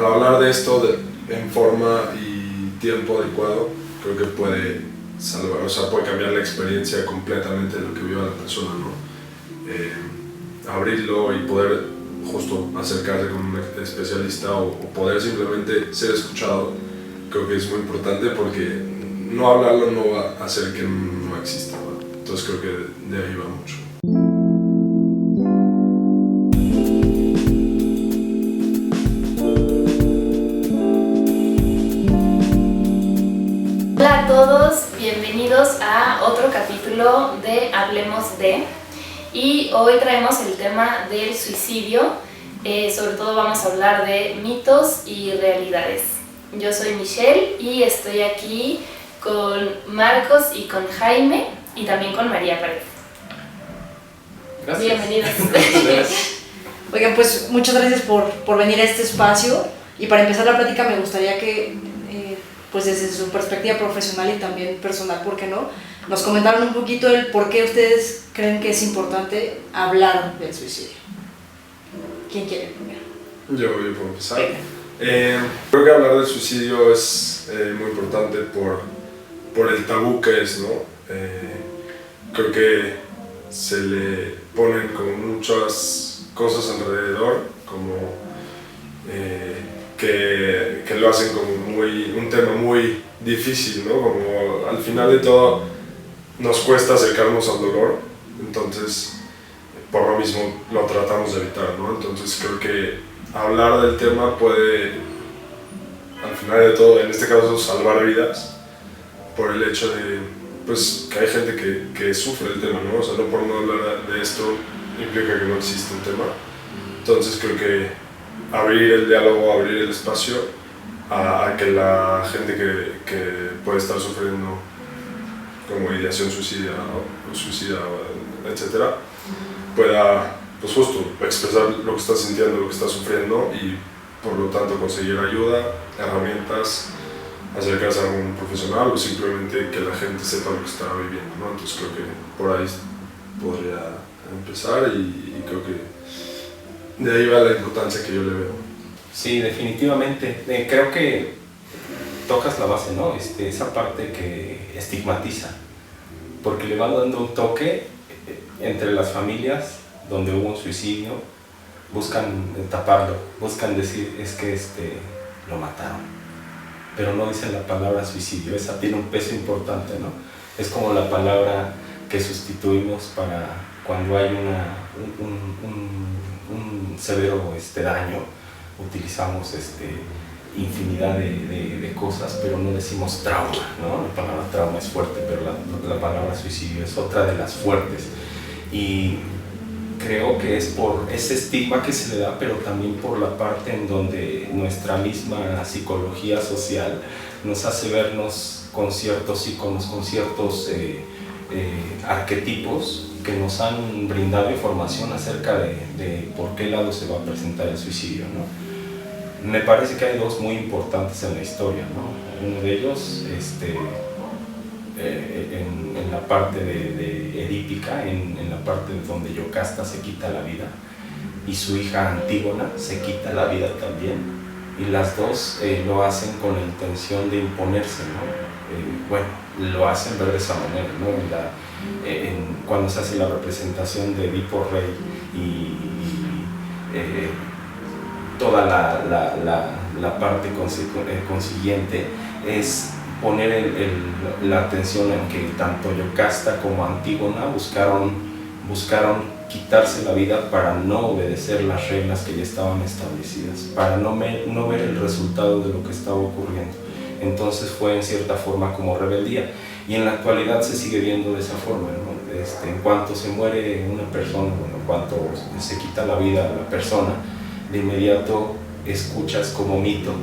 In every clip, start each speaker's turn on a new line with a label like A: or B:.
A: hablar de esto en forma y tiempo adecuado, creo que puede salvar, o sea, puede cambiar la experiencia completamente de lo que vive la persona, ¿no? Abrirlo y poder justo acercarse con un especialista o poder simplemente ser escuchado, creo que es muy importante porque no hablarlo no va a hacer que no exista, ¿no? Entonces creo que de ahí va mucho.
B: Hola a todos, bienvenidos a otro capítulo de Hablemos de. Y hoy traemos el tema del suicidio, sobre todo vamos a hablar de mitos y realidades. Yo soy Michelle y estoy aquí con Marcos y con Jaime y también con María Paredes.
C: Gracias.
B: Bienvenidos.
D: Oigan, pues muchas gracias por venir a este espacio, y para empezar la plática me gustaría que, pues desde su perspectiva profesional y también personal, ¿por qué no?, nos comentaron un poquito el por qué ustedes creen que es importante hablar del suicidio. ¿Quién quiere primero?
A: Yo puedo empezar. Creo que hablar del suicidio es muy importante por el tabú que es, ¿no? Creo que se le ponen como muchas cosas alrededor, como que lo hacen como un tema muy difícil, ¿no? Como al final de todo nos cuesta acercarnos al dolor, entonces por lo mismo lo tratamos de evitar, ¿no? Entonces creo que hablar del tema puede, al final de todo, en este caso, salvar vidas, por el hecho de, pues, que hay gente que sufre el tema, ¿no? O sea, no por no hablar de esto implica que no existe un tema. Entonces creo que abrir el diálogo, abrir el espacio a que la gente que puede estar sufriendo como ideación suicida o suicida, etcétera, pueda, pues justo, expresar lo que está sintiendo, lo que está sufriendo y por lo tanto conseguir ayuda, herramientas, acercarse a algún profesional o simplemente que la gente sepa lo que está viviendo, ¿no? Entonces creo que por ahí podría empezar y creo que de ahí va la importancia que yo le veo.
C: Sí, definitivamente. Creo que tocas la base, ¿no? Esa parte que estigmatiza, porque le van dando un toque entre las familias donde hubo un suicidio, buscan taparlo, buscan decir es que lo mataron, pero no dicen la palabra suicidio. Esa tiene un peso importante, ¿no? Es como la palabra que sustituimos para cuando hay un severo daño. Utilizamos infinidad de cosas, pero no decimos trauma, ¿no? La palabra trauma es fuerte, pero la palabra suicidio es otra de las fuertes. Y creo que es por ese estigma que se le da, pero también por la parte en donde nuestra misma psicología social nos hace vernos con ciertos íconos, con ciertos arquetipos que nos han brindado información acerca de por qué lado se va a presentar el suicidio, ¿no? Me parece que hay dos muy importantes en la historia, ¿no? Uno de ellos en la parte de edípica, en la parte donde Yocasta se quita la vida y su hija Antígona se quita la vida también, y las dos lo hacen con la intención de imponerse, ¿no? Bueno, lo hacen ver de esa manera, ¿no? Cuando se hace la representación de Edipo Rey y toda la parte consiguiente es poner la atención en que tanto Yocasta como Antígona buscaron quitarse la vida para no obedecer las reglas que ya estaban establecidas, para no ver el resultado de lo que estaba ocurriendo. Entonces fue en cierta forma como rebeldía, y en la actualidad se sigue viendo de esa forma, ¿no? En cuanto se muere una persona, bueno, en cuanto se quita la vida a la persona, de inmediato escuchas como mito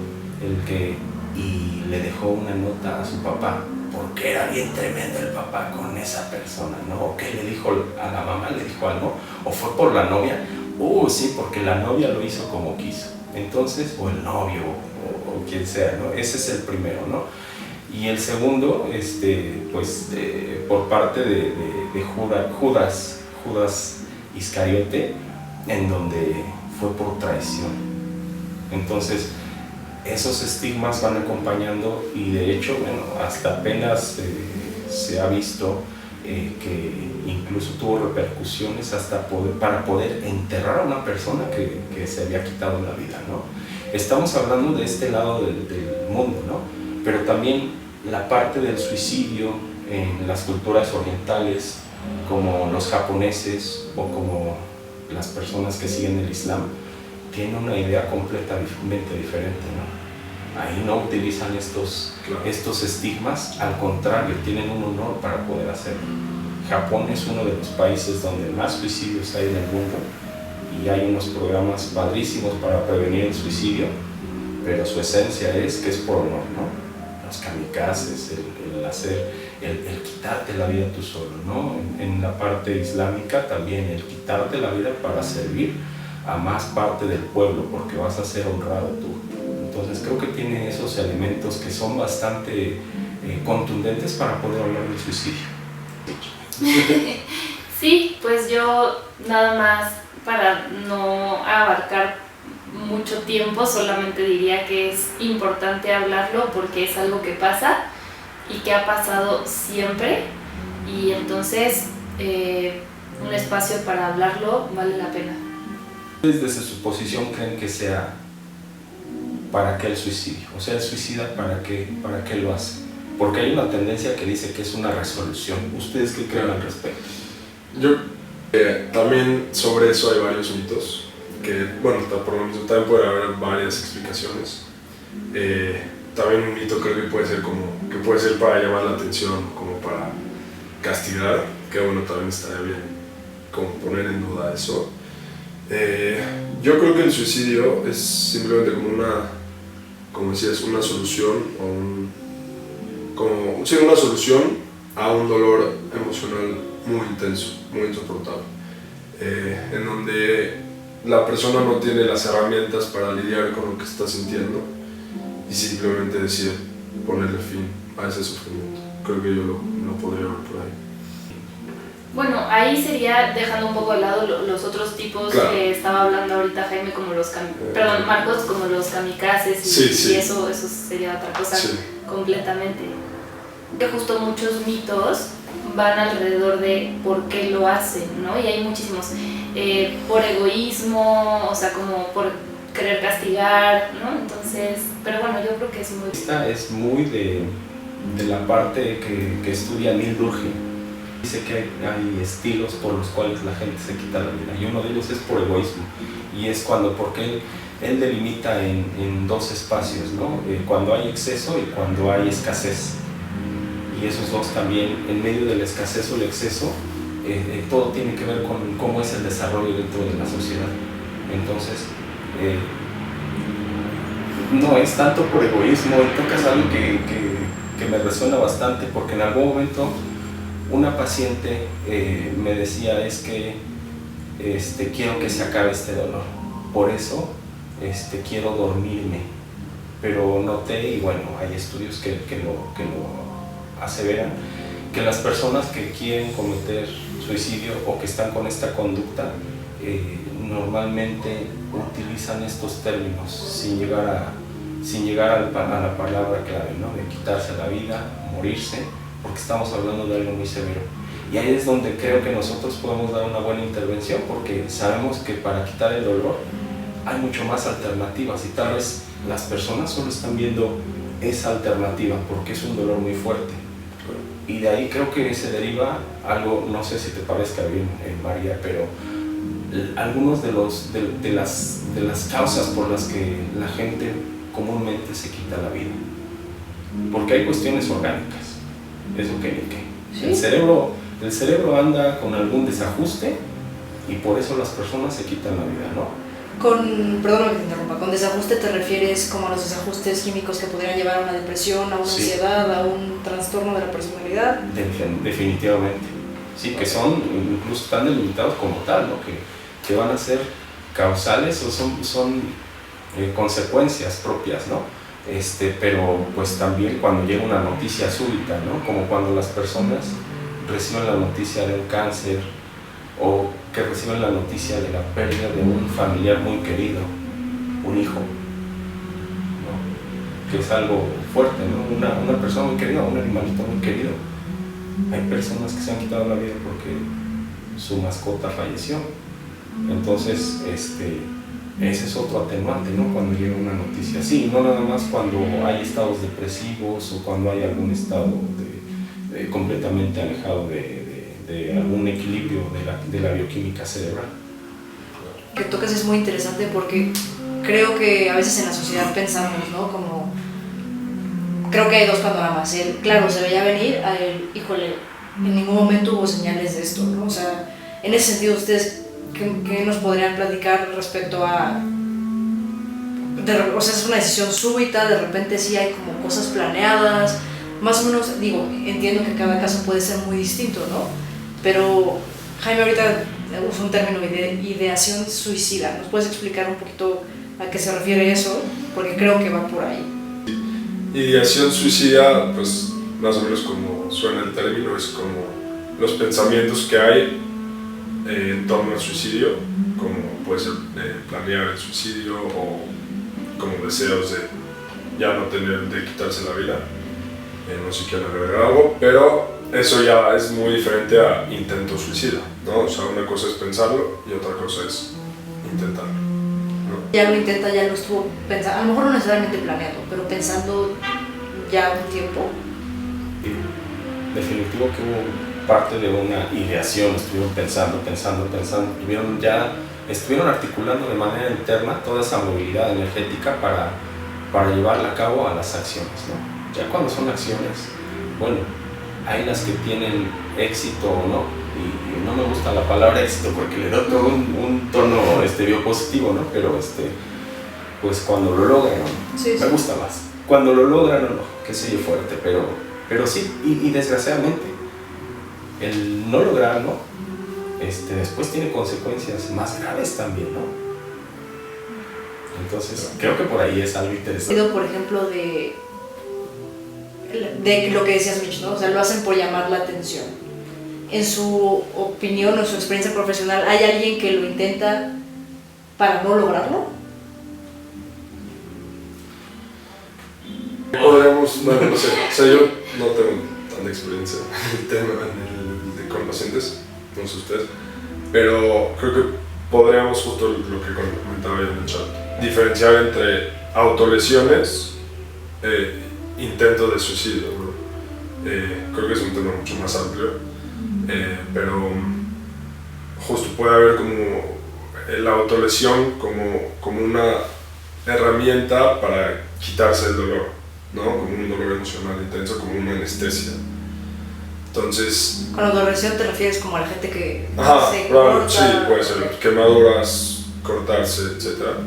C: el que y le dejó una nota a su papá, porque era bien tremendo el papá con esa persona, ¿no? O que le dijo a la mamá, le dijo algo, o fue por la novia, sí, porque la novia lo hizo como quiso, entonces, o el novio, o quien sea, ¿no? Ese es el primero, ¿no? Y el segundo, por parte de Judas Iscariote, en donde fue por traición. Entonces, esos estigmas van acompañando y de hecho, bueno, hasta apenas se ha visto que incluso tuvo repercusiones hasta para poder enterrar a una persona que se había quitado la vida, ¿no? Estamos hablando de este lado del mundo, ¿no? Pero también la parte del suicidio en las culturas orientales, como los japoneses o como las personas que siguen el Islam, tienen una idea completamente diferente, ¿no? Ahí no utilizan estos estigmas, al contrario, tienen un honor para poder hacerlo. Japón es uno de los países donde más suicidios hay en el mundo y hay unos programas padrísimos para prevenir el suicidio, pero su esencia es que es por honor, ¿no? Los kamikazes, el quitarte la vida tú solo, ¿no? En la parte islámica también, el quitarte la vida para servir a más parte del pueblo, porque vas a ser honrado tú. Entonces creo que tiene esos elementos que son bastante contundentes para poder hablar del suicidio.
B: Sí, pues yo nada más para no abarcar mucho tiempo, solamente diría que es importante hablarlo porque es algo que pasa y que ha pasado siempre, y entonces un espacio para hablarlo vale la pena.
C: Desde su posición creen que sea para qué el suicidio, o sea, el suicida para qué lo hace, porque hay una tendencia que dice que es una resolución. ¿Ustedes qué creen al respecto?
A: Yo también sobre eso hay varios mitos, que bueno, por lo mismo también puede haber varias explicaciones. También un mito creo que puede ser para llamar la atención, como para castigar, que bueno, también estaría bien como poner en duda eso. Yo creo que el suicidio es simplemente como decías, una solución una solución a un dolor emocional muy intenso, muy insoportable, en donde la persona no tiene las herramientas para lidiar con lo que está sintiendo y simplemente decide ponerle fin a ese sufrimiento. Creo que yo lo podría ver por ahí.
B: Bueno, ahí sería dejando un poco de lado los otros tipos que estaba hablando ahorita Jaime, como Marcos, como los kamikazes y eso sería otra cosa completamente. Que justo muchos mitos van alrededor de por qué lo hacen, ¿no? Y hay muchísimos, por egoísmo, o sea, como por querer castigar, ¿no? Entonces, pero bueno, yo creo que es muy...
C: Esta es muy de la parte que estudia Neil Durkheim. Dice que hay estilos por los cuales la gente se quita la vida, y uno de ellos es por egoísmo, y es porque él delimita en dos espacios, ¿no? Cuando hay exceso y cuando hay escasez, y esos dos también, en medio de la escasez o el exceso, todo tiene que ver con cómo es el desarrollo dentro de la sociedad. Entonces, no es tanto por egoísmo, y tocas algo que me resuena bastante, porque en algún momento una paciente me decía, es que quiero que se acabe este dolor, por eso quiero dormirme, pero noté, y bueno, hay estudios que lo aseveran, que las personas que quieren cometer suicidio o que están con esta conducta normalmente utilizan estos términos sin llegar a la palabra clave, ¿no? De quitarse la vida, morirse, porque estamos hablando de algo muy severo. Y ahí es donde creo que nosotros podemos dar una buena intervención, porque sabemos que para quitar el dolor hay mucho más alternativas, y tal vez las personas solo están viendo esa alternativa porque es un dolor muy fuerte. Y de ahí creo que se deriva algo, no sé si te parezca bien, María, pero algunos de las causas por las que la gente comúnmente se quita la vida, porque hay cuestiones orgánicas. Eso que ¿sí? El cerebro anda con algún desajuste, y por eso las personas se quitan la vida, ¿no?
D: Perdón que te interrumpa, con desajuste te refieres como a los desajustes químicos que podrían llevar a una depresión, a una ansiedad, a un trastorno de la personalidad.
C: Definitivamente, sí, que son incluso tan delimitados como tal, ¿no? Que van a ser causales o son consecuencias propias, ¿no? Pero pues también cuando llega una noticia súbita, ¿no? Como cuando las personas reciben la noticia de un cáncer, o que reciben la noticia de la pérdida de un familiar muy querido, un hijo, ¿no? que es algo fuerte, ¿no? Una persona muy querida, un animalito muy querido. Hay personas que se han quitado la vida porque su mascota falleció. Entonces, ese es otro atenuante, ¿no? Cuando llega una noticia así, no nada más cuando hay estados depresivos o cuando hay algún estado completamente alejado de algún equilibrio de la bioquímica cerebral.
D: Que tocas es muy interesante porque creo que a veces en la sociedad pensamos, ¿no? Como, creo que hay dos panoramas. Claro, se veía venir, híjole, en ningún momento hubo señales de esto, ¿no? O sea, en ese sentido, ustedes, ¿qué nos podrían platicar respecto a... o sea, es una decisión súbita, de repente sí hay como cosas planeadas, más o menos, digo, entiendo que cada caso puede ser muy distinto, ¿no? Pero Jaime ahorita usa un término de ideación suicida. ¿Nos puedes explicar un poquito a qué se refiere eso? Porque creo que va por ahí.
A: Ideación suicida, pues más o menos como suena el término, es como los pensamientos que hay en torno al suicidio, como puede ser planear el suicidio o como deseos de ya no tener, de quitarse la vida. No sé si quieren agregar algo, pero eso ya es muy diferente a intento suicida, ¿no? O sea, una cosa es pensarlo y otra cosa es intentarlo, ¿no?
D: Ya lo intenta, ya lo estuvo pensando, a lo mejor no necesariamente planeando, pero pensando ya un tiempo.
C: Definitivo que hubo parte de una ideación, estuvieron pensando, estuvieron articulando de manera interna toda esa movilidad energética para llevarla a cabo a las acciones, ¿no? Ya cuando son acciones, bueno, hay las que tienen éxito o no, y no me gusta la palabra éxito porque le da todo un tono biopositivo, ¿no? Pero pues cuando lo logran, ¿no?
D: Sí,
C: me gusta más. Cuando lo logran o no, que se oye fuerte, pero sí, y desgraciadamente, el no lograrlo, después tiene consecuencias más graves también, ¿no? Entonces, creo que por ahí es algo interesante.
D: Por ejemplo, de lo que decías, Mitch, ¿no? O sea, lo hacen por llamar la atención. En su opinión o su experiencia profesional, ¿hay alguien que lo intenta para no lograrlo?
A: Podríamos, bueno, no sé, o sea, yo no tengo tanta experiencia en el tema con pacientes, no sé ustedes, pero creo que podríamos, justo lo que comentaba yo en el chat, diferenciar entre autolesiones intentos de suicidio, ¿no? Creo que es un tema mucho más amplio, pero justo puede haber como la autolesión como una herramienta para quitarse el dolor, ¿no? Como un dolor emocional intenso, como una anestesia. Entonces...
D: Con autolesión te refieres como a la gente que
A: se corta... Sí, puede ser quemaduras, cortarse, etc.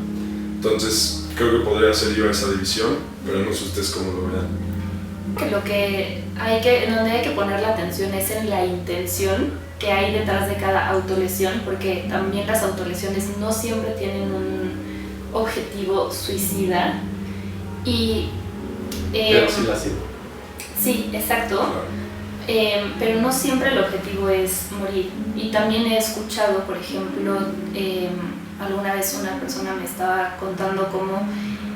A: Entonces creo que podría ser yo esa división, pero no sé ustedes cómo lo vean.
B: Donde hay que poner la atención es en la intención que hay detrás de cada autolesión, porque también las autolesiones no siempre tienen un objetivo suicida y...
C: pero sí la sirve.
B: Sí, exacto.
A: Claro.
B: Pero no siempre el objetivo es morir. Y también he escuchado, por ejemplo, alguna vez una persona me estaba contando cómo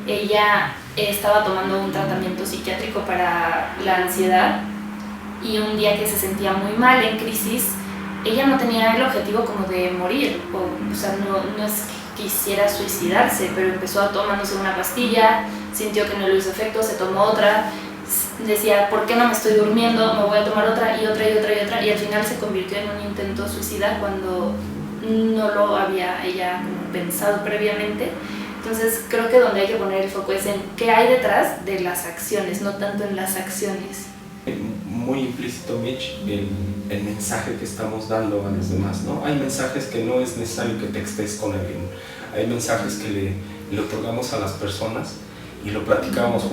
B: ella estaba tomando un tratamiento psiquiátrico para la ansiedad y un día que se sentía muy mal, en crisis, ella no tenía el objetivo como de morir, o sea, no es que quisiera suicidarse, pero empezó tomándose una pastilla, sintió que no le hizo efecto, se tomó otra, decía, ¿por qué no me estoy durmiendo? Me voy a tomar otra y otra y otra y otra, y al final se convirtió en un intento suicida cuando no lo había ella como pensado previamente. Entonces creo que donde hay que poner el foco es en qué hay detrás de las acciones, no tanto en las acciones.
C: Muy implícito, Mitch, el mensaje que estamos dando a los demás, ¿no? Hay mensajes que no es necesario que textes con alguien, hay mensajes que le otorgamos a las personas y lo platicábamos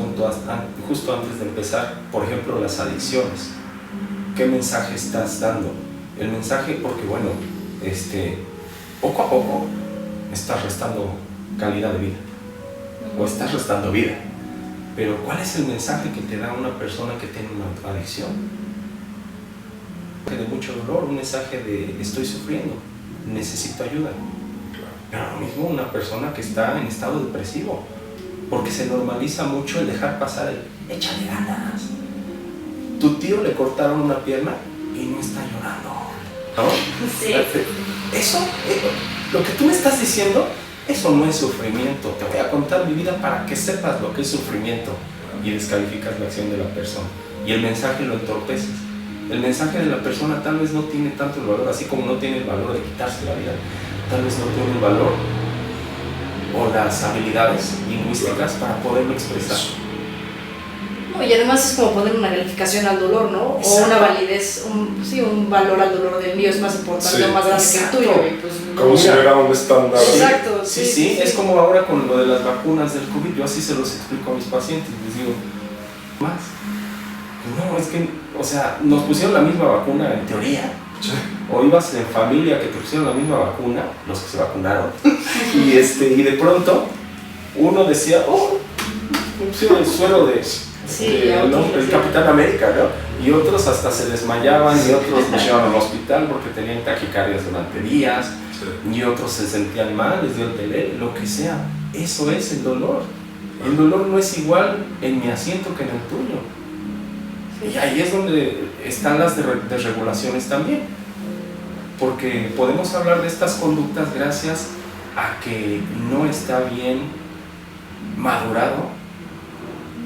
C: justo antes de empezar. Por ejemplo, las adicciones. ¿Qué mensaje estás dando? El mensaje, porque bueno, poco a poco estás restando calidad de vida o estás restando vida, pero ¿cuál es el mensaje que te da una persona que tiene una adicción? De mucho dolor, un mensaje de estoy sufriendo, necesito ayuda. Pero lo mismo una persona que está en estado depresivo, porque se normaliza mucho el dejar pasar el échale ganas. Tu tío le cortaron una pierna y no está llorando, ¿no?
B: Sí.
C: Eso, lo que tú me estás diciendo, eso no es sufrimiento. Te voy a contar mi vida para que sepas lo que es sufrimiento, y descalificas la acción de la persona y el mensaje lo entorpeces. El mensaje de la persona tal vez no tiene tanto el valor, así como no tiene el valor de quitarse la vida, tal vez no tiene el valor o las habilidades lingüísticas para poderlo expresar.
D: No, y además es como poner una calificación al dolor, ¿no?
C: Exacto.
D: O una validez, un valor al dolor del mío es más importante o más grande
C: exacto.
D: que el tuyo. Y pues,
A: Como si hubiera un estándar.
D: Exacto,
C: Sí, es como ahora con lo de las vacunas del COVID. Yo así se los explico a mis pacientes, les digo, más. No, es que, o sea, nos pusieron la misma vacuna en teoría.
A: Sí.
C: O ibas en familia que te pusieron la misma vacuna, los que se vacunaron, y de pronto uno decía, oh, me pusieron el suero de el Capitán América, ¿no? Y otros hasta se desmayaban, y otros los llevaron al hospital porque tenían taquicardias durante días, y otros se sentían mal, les dio el telé, lo que sea. Eso es el dolor. El dolor no es igual en mi asiento que en el tuyo. Y ahí es donde están las desregulaciones también, porque podemos hablar de estas conductas gracias a que no está bien madurado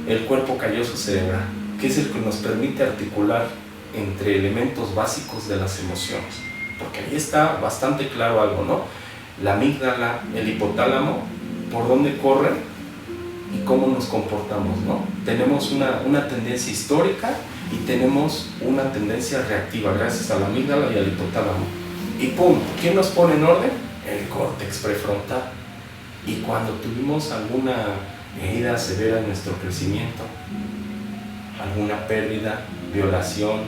C: el cuerpo calloso cerebral, que es el que nos permite articular entre elementos básicos de las emociones, porque ahí está bastante claro algo, ¿no? La amígdala, el hipotálamo, por dónde corren y cómo nos comportamos, ¿no? Tenemos una tendencia histórica y tenemos una tendencia reactiva gracias a la amígdala y al hipotálamo. Y ¡pum! ¿Quién nos pone en orden? El córtex prefrontal. Y cuando tuvimos alguna herida severa en nuestro crecimiento, alguna pérdida, violación,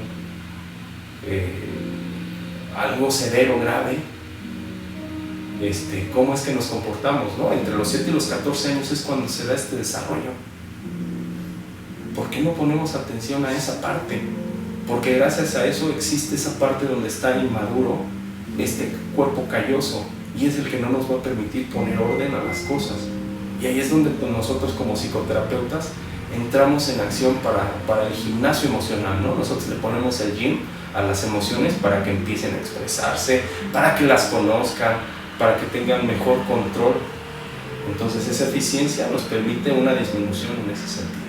C: algo severo, grave, cómo es que nos comportamos, ¿no? Entre los 7 y los 14 años es cuando se da este desarrollo. ¿Por qué no ponemos atención a esa parte? Porque gracias a eso existe esa parte donde está inmaduro este cuerpo calloso, y es el que no nos va a permitir poner orden a las cosas. Y ahí es donde nosotros como psicoterapeutas entramos en acción para el gimnasio emocional, ¿no? Nosotros le ponemos el gym a las emociones para que empiecen a expresarse, para que las conozcan, para que tengan mejor control. Entonces esa eficiencia nos permite una disminución en ese sentido.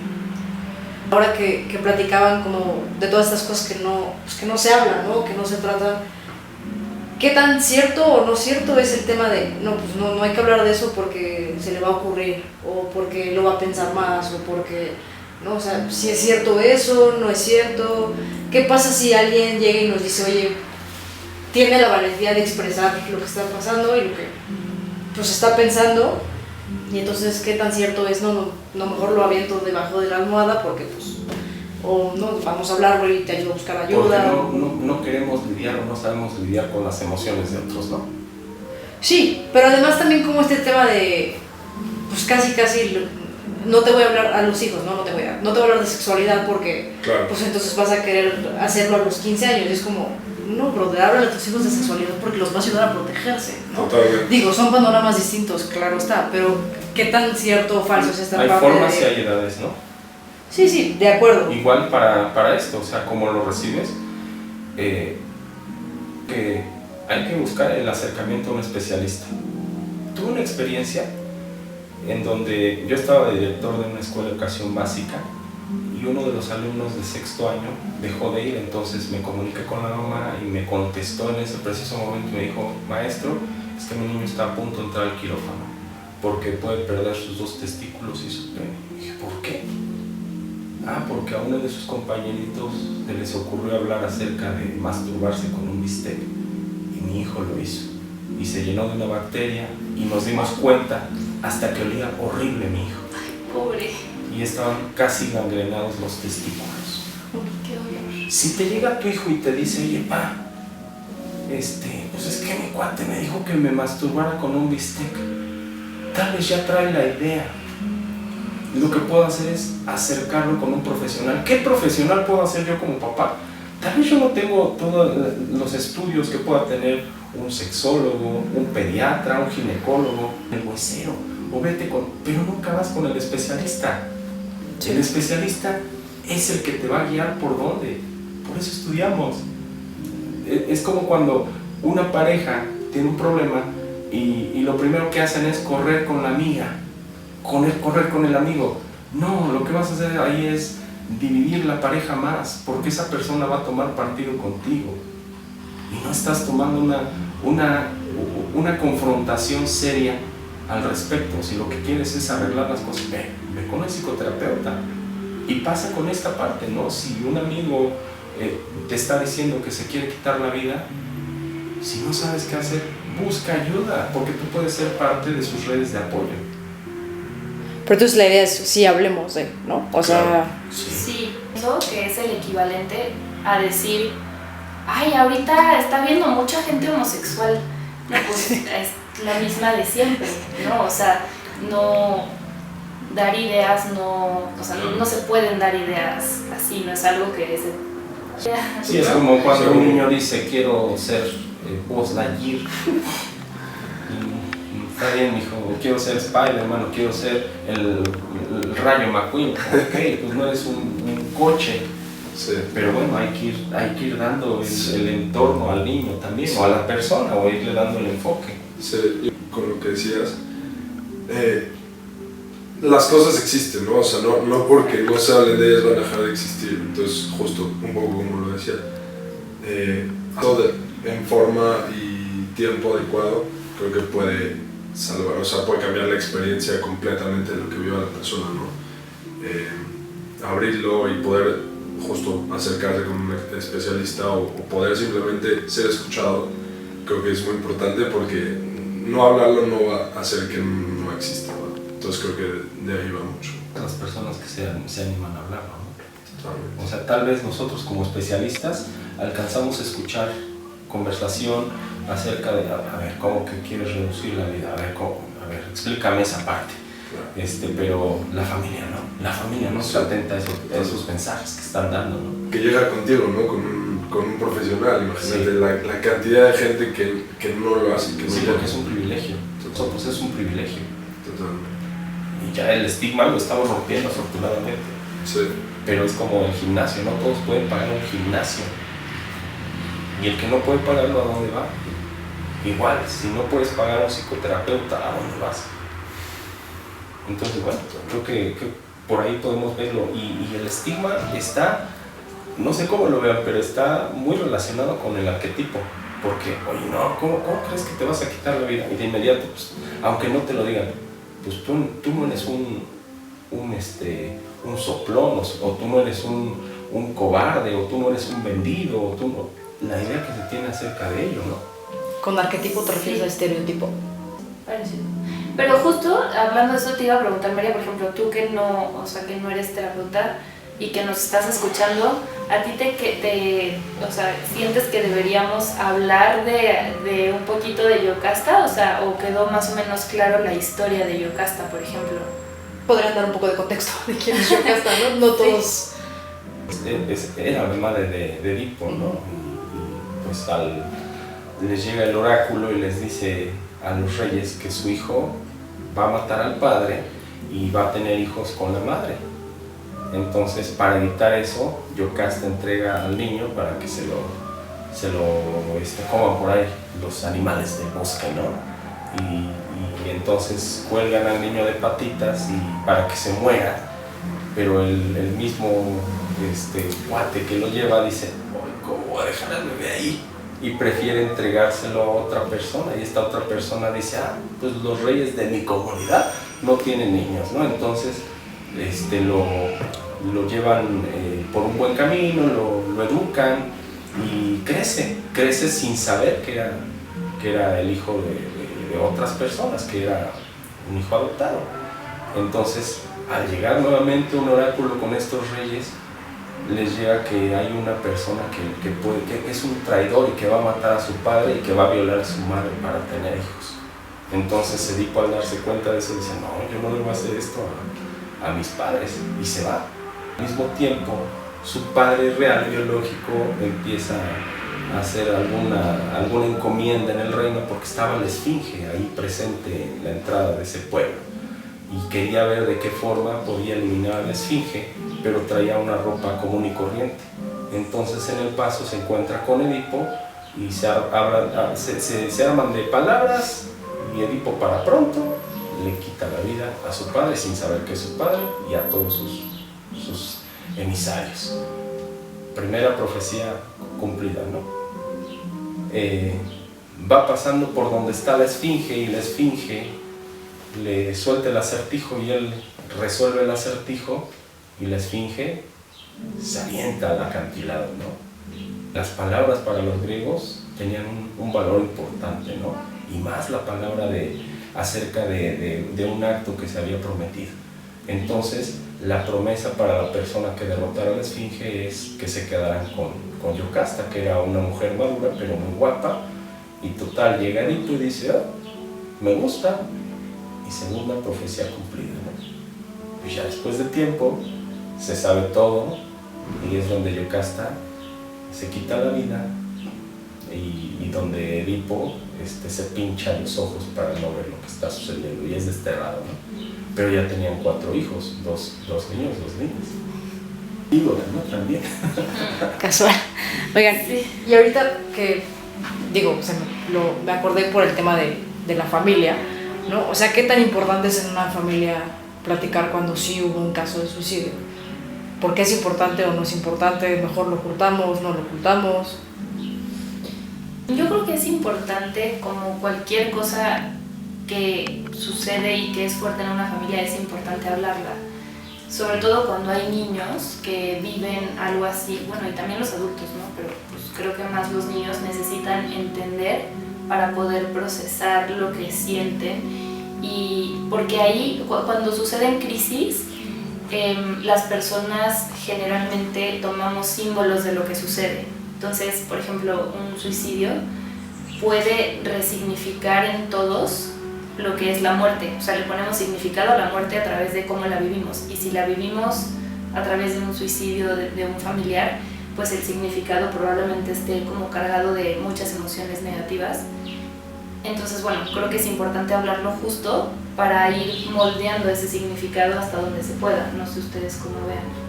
D: Ahora que platicaban como de todas estas cosas que no se hablan, ¿no? Que no se tratan, ¿qué tan cierto o no cierto es el tema de no hay que hablar de eso porque se le va a ocurrir, o porque lo va a pensar más, o porque, ¿no? O sea, si es cierto eso, no es cierto? ¿Qué pasa si alguien llega y nos dice, oye, tiene la valentía de expresar lo que está pasando y lo que pues está pensando, y entonces qué tan cierto es? No, mejor lo aviento debajo de la almohada porque pues, o no, vamos a hablarlo y te ayudo a buscar ayuda.
C: Porque no queremos lidiar o no sabemos lidiar con las emociones de otros, ¿no?
D: Sí, pero además también como este tema de, pues casi, no te voy a hablar a los hijos, no te voy a hablar de sexualidad porque,
A: claro,
D: pues entonces vas a querer hacerlo a los 15 años, y es como, no, brother, háblale a tus hijos de sexualidad porque los va a ayudar a protegerse, ¿no?
A: totalmente.
D: Digo, son panoramas distintos, claro está, pero ¿qué tan cierto o falso es esta
C: Hay
D: parte
C: formas y
D: de...
C: hay edades, ¿no?
D: Sí, de acuerdo.
C: Igual para esto, o sea, como lo recibes, que hay que buscar el acercamiento a un especialista. Tuve una experiencia en donde yo estaba de director de una escuela de educación básica y uno de los alumnos de sexto año dejó de ir. Entonces me comuniqué con la mamá y me contestó en ese preciso momento y me dijo, maestro, es que mi niño está a punto de entrar al quirófano porque puede perder sus 2 testículos y su pene. Y dije, ¿por qué? Porque a uno de sus compañeritos se les ocurrió hablar acerca de masturbarse con un bistec y mi hijo lo hizo y se llenó de una bacteria y nos dimos cuenta hasta que olía horrible mi hijo.
B: Ay, pobre.
C: Y estaban casi gangrenados los testículos.
B: Qué horror.
C: Si te llega tu hijo y te dice, oye, pa, pues es que mi cuate me dijo que me masturbara con un bistec, tal vez ya trae la idea. Lo que puedo hacer es acercarlo con un profesional. ¿Qué profesional puedo hacer yo como papá? Tal vez yo no tengo todos los estudios que pueda tener un sexólogo, un pediatra, un ginecólogo, el huesero, o vete con... Pero nunca vas con el especialista. El especialista es el que te va a guiar por dónde. Por eso estudiamos. Es como cuando una pareja tiene un problema y lo primero que hacen es correr con la amiga, correr con el amigo. No, lo que vas a hacer ahí es dividir la pareja más, porque esa persona va a tomar partido contigo y no estás tomando una confrontación seria al respecto. Si lo que quieres es arreglar las cosas, ve con el psicoterapeuta. Y pasa con esta parte, ¿no? Si un amigo te está diciendo que se quiere quitar la vida, si no sabes qué hacer, busca ayuda, porque tú puedes ser parte de sus redes de apoyo.
D: Pero entonces la idea es, sí, hablemos de, ¿no? O sea...
B: Sí, eso que es el equivalente a decir, ay, ahorita está viendo mucha gente homosexual. No, pues es la misma de siempre, ¿no? O sea, no dar ideas, no se pueden dar ideas así, no es algo que es...
C: Sí, es como cuando un niño dice, quiero ser Buzz Lightyear. Está bien, mijo, quiero ser Spider-Man, quiero ser el Rayo McQueen. Ok, pues no eres un coche.
A: Sí.
C: Pero bueno, hay que ir dando el entorno al niño también, o a la persona, o irle dando el enfoque.
A: Sí, con lo que decías, las cosas existen, ¿no? O sea, no porque no se hable de ellas van a dejar de existir. Entonces, justo un poco como lo decía, todo en forma y tiempo adecuado, creo que puede salvar, o sea, puede cambiar la experiencia completamente de lo que vive la persona, ¿no? Abrirlo y poder justo acercarse con un especialista o poder simplemente ser escuchado, creo que es muy importante, porque no hablarlo no va a hacer que no exista, ¿no? Entonces creo que de ahí va mucho.
C: Las personas que se animan a hablarlo, ¿no?
A: Totalmente.
C: O sea, tal vez nosotros como especialistas alcanzamos a escuchar conversación acerca de, a ver, ¿cómo que quieres reducir la vida? A ver, explícame esa parte.
A: Claro.
C: Pero la familia no está atenta a esos mensajes que están dando, ¿no?
A: Que llega contigo, ¿no? Con un profesional, imagínate la cantidad de gente que no lo hace. Que
C: Sí,
A: no
C: porque es un privilegio. Nosotros es un privilegio.
A: Totalmente.
C: Y ya el estigma lo estamos rompiendo afortunadamente.
A: Sí.
C: Pero es como el gimnasio, no todos pueden pagar un gimnasio. Y el que no puede pagarlo, ¿a dónde va? Igual, si no puedes pagar a un psicoterapeuta, ¿a dónde vas? Entonces, bueno, creo que por ahí podemos verlo. Y el estigma está, no sé cómo lo vean, pero está muy relacionado con el arquetipo. Porque, oye, no, ¿cómo crees que te vas a quitar la vida? Y de inmediato, pues, aunque no te lo digan, pues tú no eres un soplón, o tú no eres un cobarde, o tú no eres un vendido, o tú no... La idea que se tiene acerca de ello, ¿no?
D: ¿Con arquetipo te refieres a estereotipo?
B: Parecido. Pero justo hablando de eso te iba a preguntar, María, por ejemplo, tú que no eres terapeuta y que nos estás escuchando, ¿a ti sientes que deberíamos hablar de un poquito de Yocasta? ¿O quedó más o menos claro la historia de Yocasta, por ejemplo?
D: Podrían dar un poco de contexto de quién es Yocasta, ¿no? No todos...
C: Era la madre de Edipo, ¿no? Y pues les llega el oráculo y les dice a los reyes que su hijo va a matar al padre y va a tener hijos con la madre. Entonces, para evitar eso, Yocasta entrega al niño para que se lo coman por ahí los animales del bosque, ¿no? Y entonces cuelgan al niño de patitas y para que se muera, pero el mismo cuate que lo lleva dice, ¿cómo voy a dejar al bebé ahí? Y prefiere entregárselo a otra persona, y esta otra persona dice, pues los reyes de mi comunidad no tienen niños, ¿no? Entonces lo llevan por un buen camino, lo educan y crece sin saber que era el hijo de otras personas, que era un hijo adoptado. Entonces, al llegar nuevamente un oráculo con estos reyes, les llega que hay una persona que es un traidor y que va a matar a su padre y que va a violar a su madre para tener hijos. Entonces Edipo, al darse cuenta de eso, dice, no, yo no le voy a hacer esto a mis padres, y se va. Al mismo tiempo, su padre real, biológico, empieza a hacer alguna encomienda en el reino, porque estaba la esfinge ahí presente en la entrada de ese pueblo. y quería ver de qué forma podía eliminar a la esfinge, pero traía una ropa común y corriente. Entonces en el paso se encuentra con Edipo y se arman de palabras, y Edipo para pronto le quita la vida a su padre sin saber que es su padre y a todos sus emisarios. Primera profecía cumplida, ¿no? Va pasando por donde está la esfinge y la esfinge le suelta el acertijo y él resuelve el acertijo y la esfinge se avienta al acantilado, ¿no? Las palabras para los griegos tenían un valor importante, ¿no? Y más la palabra acerca de un acto que se había prometido. Entonces, la promesa para la persona que derrotara a la esfinge es que se quedaran con Yocasta, que era una mujer madura pero muy guapa, y total, llega Edipo y dice, me gusta, y segunda profecía cumplida, ¿no? Pues ya después de tiempo se sabe todo, y es donde Yocasta se quita la vida, y donde Edipo se pincha los ojos para no ver lo que está sucediendo, y es desterrado, ¿no? Pero ya tenían 4 hijos, dos niños, 2 niñas. Ídola, ¿no? También.
D: Casual. Oigan,
B: Sí.
D: y ahorita que, digo, me acordé por el tema de la familia, ¿no? O sea, ¿qué tan importante es en una familia platicar cuando sí hubo un caso de suicidio? ¿Por qué es importante o no es importante? ¿Mejor lo ocultamos, no lo ocultamos?
B: Yo creo que es importante, como cualquier cosa que sucede y que es fuerte en una familia, es importante hablarla. Sobre todo cuando hay niños que viven algo así, bueno, y también los adultos, ¿no? Pero pues creo que más los niños necesitan entender para poder procesar lo que sienten. Y porque ahí, cuando suceden crisis, las personas generalmente tomamos símbolos de lo que sucede. Entonces, por ejemplo, un suicidio puede resignificar en todos lo que es la muerte. O sea, le ponemos significado a la muerte a través de cómo la vivimos. Y si la vivimos a través de un suicidio de un familiar, pues el significado probablemente esté como cargado de muchas emociones negativas. Entonces, bueno, creo que es importante hablarlo justo para ir moldeando ese significado hasta donde se pueda. No sé ustedes cómo vean.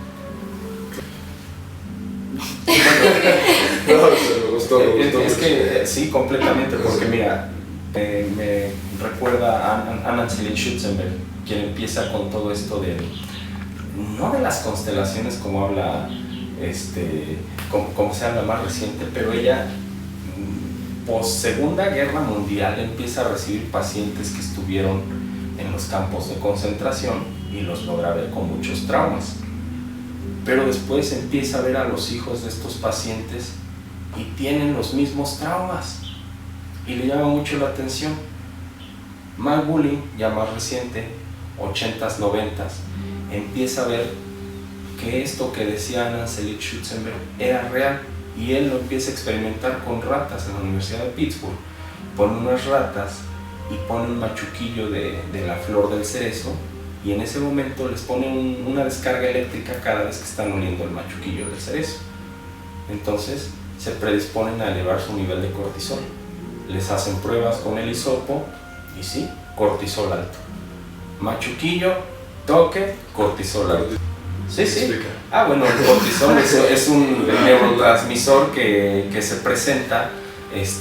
A: No, me gustó.
C: Es que sí, completamente, porque mira, me recuerda a Anna Schutzenberg, quien empieza con todo esto no de las constelaciones como habla, como se habla más reciente, pero ella, post Segunda Guerra Mundial, empieza a recibir pacientes que estuvieron en los campos de concentración y los logra ver con muchos traumas. Pero después empieza a ver a los hijos de estos pacientes y tienen los mismos traumas y le llama mucho la atención. Mal Bulling, ya más reciente, 80s, 90s, empieza a ver que esto que decía Anna Schutzenberg era real, y él lo empieza a experimentar con ratas en la Universidad de Pittsburgh. Pone unas ratas y pone un machuquillo de la flor del cerezo, y en ese momento les pone una descarga eléctrica cada vez que están oliendo el machuquillo del cerezo. Entonces se predisponen a elevar su nivel de cortisol. Les hacen pruebas con el hisopo y sí, cortisol alto. Machuquillo, toque, cortisol alto. Sí. Bueno, el cortisol es un neurotransmisor que se presenta